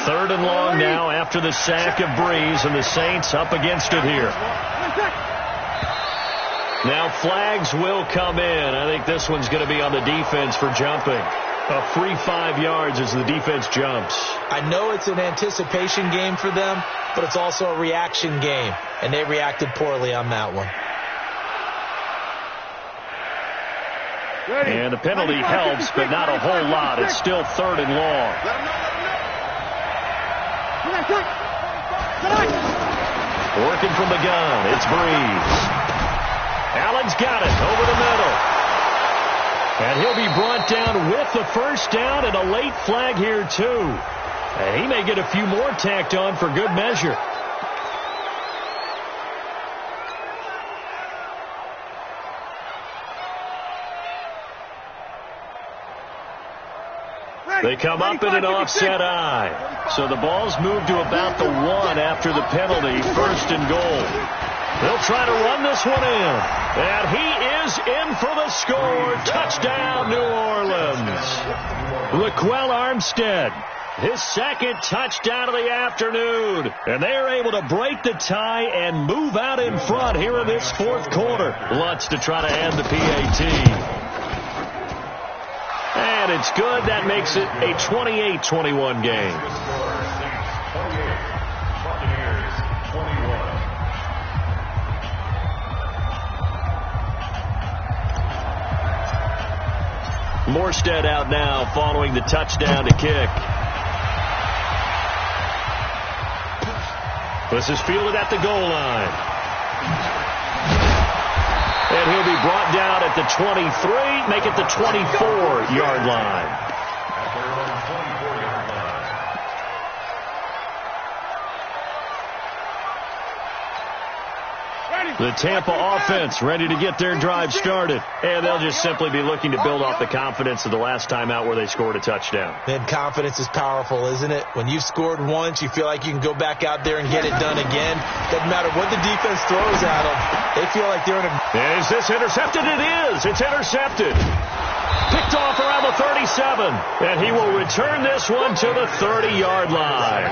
3rd and long now after the sack of Breeze, and the Saints up against it here. Now flags will come in. I think this one's going to be on the defense for jumping. A free 5 yards as the defense jumps. I know it's an anticipation game for them, but it's also a reaction game, and they reacted poorly on that one. And the penalty helps, but not a whole lot. It's still 3rd and long. Working from the gun, it's Breeze. Allen's got it over the middle. And he'll be brought down with the first down, and a late flag here, too. And he may get a few more tacked on for good measure. They come up in an offset eye. So the ball's moved to about the 1 after the penalty, 1st and goal. They'll try to run this one in. And he is in for the score. Touchdown, New Orleans. Raquel Armstead, his 2nd touchdown of the afternoon. And they are able to break the tie and move out in front here in this 4th quarter. Lutz to try to end the PAT. And it's good. That makes it a 28-21 game. Morstead out now following the touchdown to kick. This is fielded at the goal line. And he'll be brought down at the 23, make it the 24-yard line. The Tampa offense ready to get their drive started. And they'll just simply be looking to build off the confidence of the last time out where they scored a touchdown. Man, confidence is powerful, isn't it? When you've scored once, you feel like you can go back out there and get it done again. Doesn't matter what the defense throws at them. They feel like they're in a... Is this intercepted? It is. It's intercepted. Picked off around the 37. And he will return this one to the 30-yard line.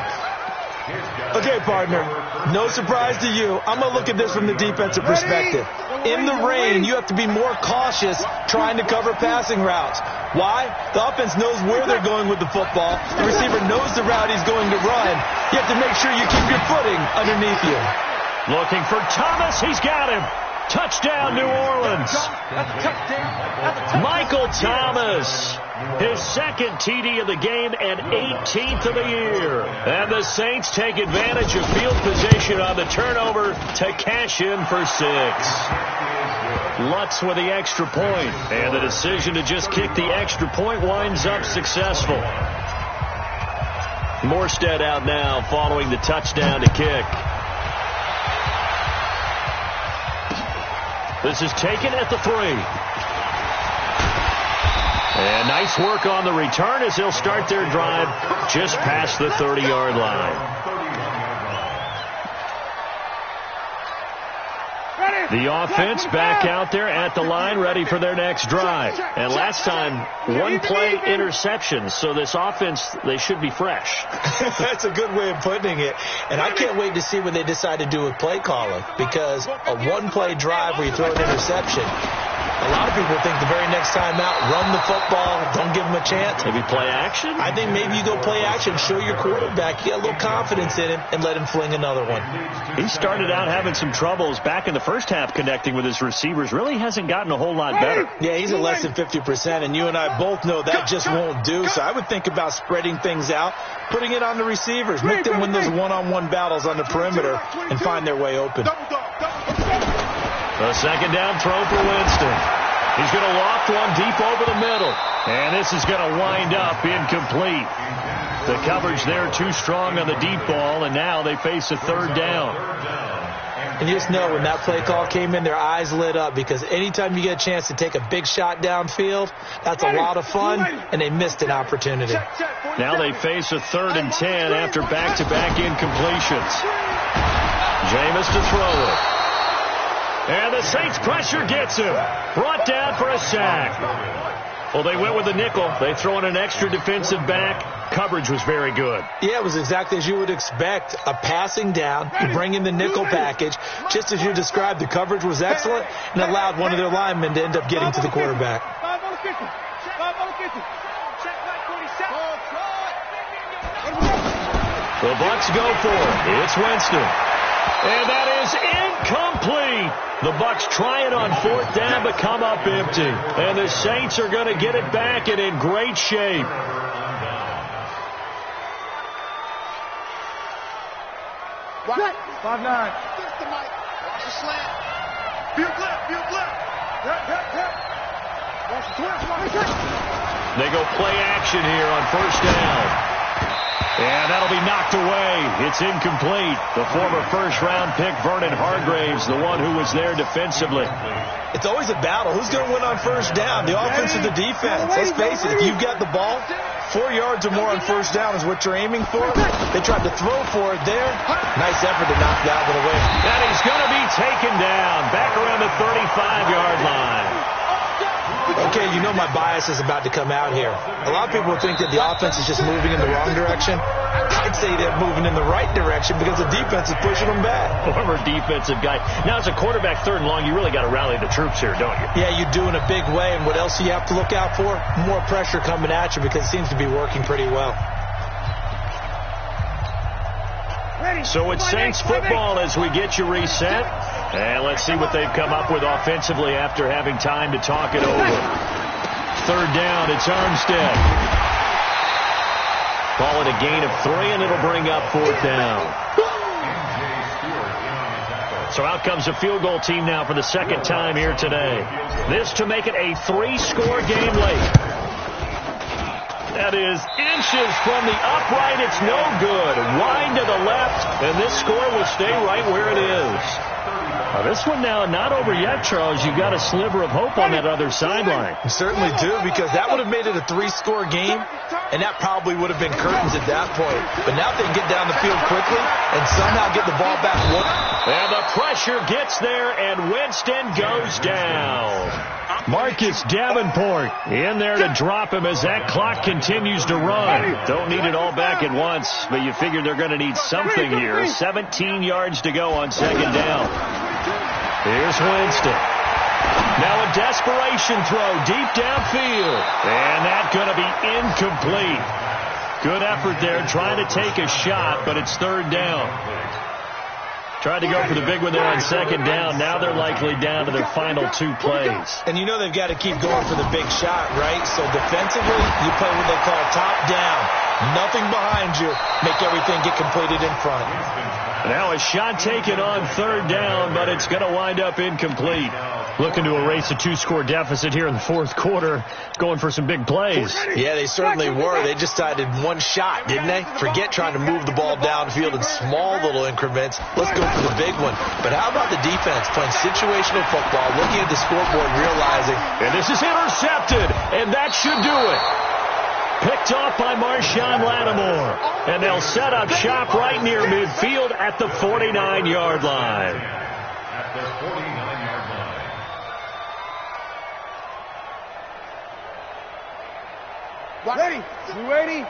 Okay, partner, no surprise to you. I'm going to look at this from the defensive perspective. In the rain, you have to be more cautious trying to cover passing routes. Why? The offense knows where they're going with the football. The receiver knows the route he's going to run. You have to make sure you keep your footing underneath you. Looking for Thomas. He's got him. Touchdown, New Orleans. Michael Thomas, his 2nd TD of the game and 18th of the year. And the Saints take advantage of field position on the turnover to cash in for 6. Lutz with the extra point, and the decision to just kick the extra point winds up successful. Morstead out now following the touchdown to kick. This is taken at the 3. And nice work on the return as they'll start their drive just past the 30-yard line. The offense back out there at the line ready for their next drive. And last time, 1-play interception. So this offense, they should be fresh. That's a good way of putting it. And I can't wait to see what they decide to do with play calling. Because a 1-play drive where you throw an interception, a lot of people think the very next time out, run the football, don't give them a chance. Maybe play action? I think maybe you go play action, show your quarterback, get a little confidence in him, and let him fling another one. He started out having some troubles back in the first half connecting with his receivers. Really hasn't gotten a whole lot better. Yeah, he's at less than 50%, and you and I both know that just won't do. So I would think about spreading things out, putting it on the receivers, make them win those one-on-one battles on the perimeter, and find their way open. A 2nd down throw for Winston. He's going to loft one deep over the middle. And this is going to wind up incomplete. The coverage there too strong on the deep ball, and now they face a third down. And you just know when that play call came in, their eyes lit up, because anytime you get a chance to take a big shot downfield, that's a lot of fun, and they missed an opportunity. Now they face a 3rd and 10 after back-to-back incompletions. Jameis to throw it. And the Saints pressure gets him. Brought down for a sack. Well, they went with the nickel. They throw in an extra defensive back. Coverage was very good. Yeah, it was exactly as you would expect. A passing down. You bring in the nickel package. Just as you described, the coverage was excellent and allowed one of their linemen to end up getting to the quarterback. The Bucs go for it. It's Winston. And that is incomplete. The Bucs try it on 4th down but come up empty. And the Saints are going to get it back and in great shape. Right. 5-9. Watch the slant. View flip. Watch the twist. They go play action here on 1st down. And that'll be knocked away. It's incomplete. The former first-round pick, Vernon Hargraves, the one who was there defensively. It's always a battle. Who's going to win on 1st down? The offense or the defense? Let's face it, if you've got the ball, 4 yards or more on 1st down is what you're aiming for. They tried to throw for it there. Nice effort to knock that one away. And he's going to be taken down back around the 35-yard line. Okay, you know my bias is about to come out here. A lot of people think that the offense is just moving in the wrong direction. I'd say they're moving in the right direction because the defense is pushing them back. Former defensive guy. Now, as a quarterback 3rd and long, you really got to rally the troops here, don't you? Yeah, you do in a big way. And what else do you have to look out for? More pressure coming at you because it seems to be working pretty well. So it's Saints football as we get you reset. And let's see what they've come up with offensively after having time to talk it over. 3rd down, it's Armstead. Call it a gain of 3, and it'll bring up 4th down. So out comes a field goal team now for the 2nd time here today. This to make it a 3-score game late. That is inches from the upright. It's no good. Wide to the left, and this score will stay right where it is. This one now not over yet, Charles. You've got a sliver of hope on that other sideline. You certainly do, because that would have made it a 3-score game, and that probably would have been curtains at that point. But now if they can get down the field quickly and somehow get the ball back. And the pressure gets there, and Winston goes down. Marcus Davenport in there to drop him as that clock continues to run. Don't need it all back at once, but you figure they're going to need something here. 17 yards to go on 2nd down. Here's Winston. Now a desperation throw deep downfield. And that's going to be incomplete. Good effort there trying to take a shot, but it's 3rd down. Tried to go for the big one there on 2nd down. Now they're likely down to their final 2 plays. And you know they've got to keep going for the big shot, right? So defensively, you play what they call top down. Nothing behind you. Make everything get completed in front. Now a shot taken on 3rd down, but it's going to wind up incomplete. Looking to erase a 2-score deficit here in the 4th quarter. Going for some big plays. Yeah, they certainly were. They just decided one shot, didn't they? Forget trying to move the ball downfield in small little increments. Let's go for the big one. But how about the defense playing situational football, looking at the scoreboard, realizing... And this is intercepted, and that should do it. Picked off by Marshawn Lattimore. And they'll set up shop right near midfield at the 49-yard line. At the 49-yard line. Ready. You ready?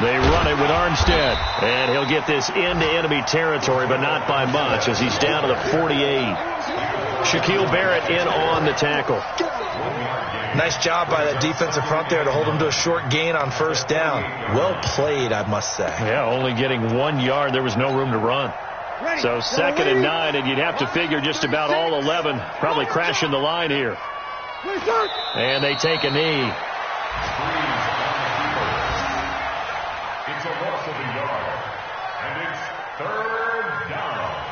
They run it with Armstead. And he'll get this into enemy territory, but not by much as he's down to the 48. Shaquille Barrett in on the tackle. Nice job by that defensive front there to hold him to a short gain on 1st down. Well played, I must say. Yeah, only getting 1 yard. There was no room to run. So 2nd and 9, and you'd have to figure just about all 11 probably crashing the line here. And they take a knee. It's a loss of a yard. And it's Third down.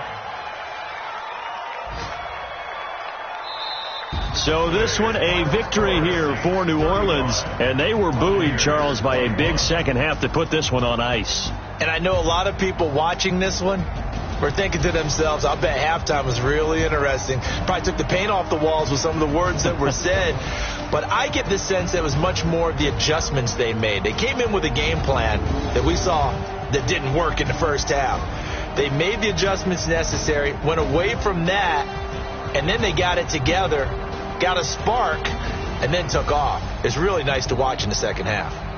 So this one, a victory here for New Orleans, and they were buoyed, Charles, by a big second half to put this one on ice. And I know a lot of people watching this one were thinking to themselves, I'll bet halftime was really interesting. Probably took the paint off the walls with some of the words that were said. But I get the sense that it was much more of the adjustments they made. They came in with a game plan that we saw that didn't work in the first half. They made the adjustments necessary, went away from that, and then they got it together, got a spark, and then took off. It's really nice to watch in the second half.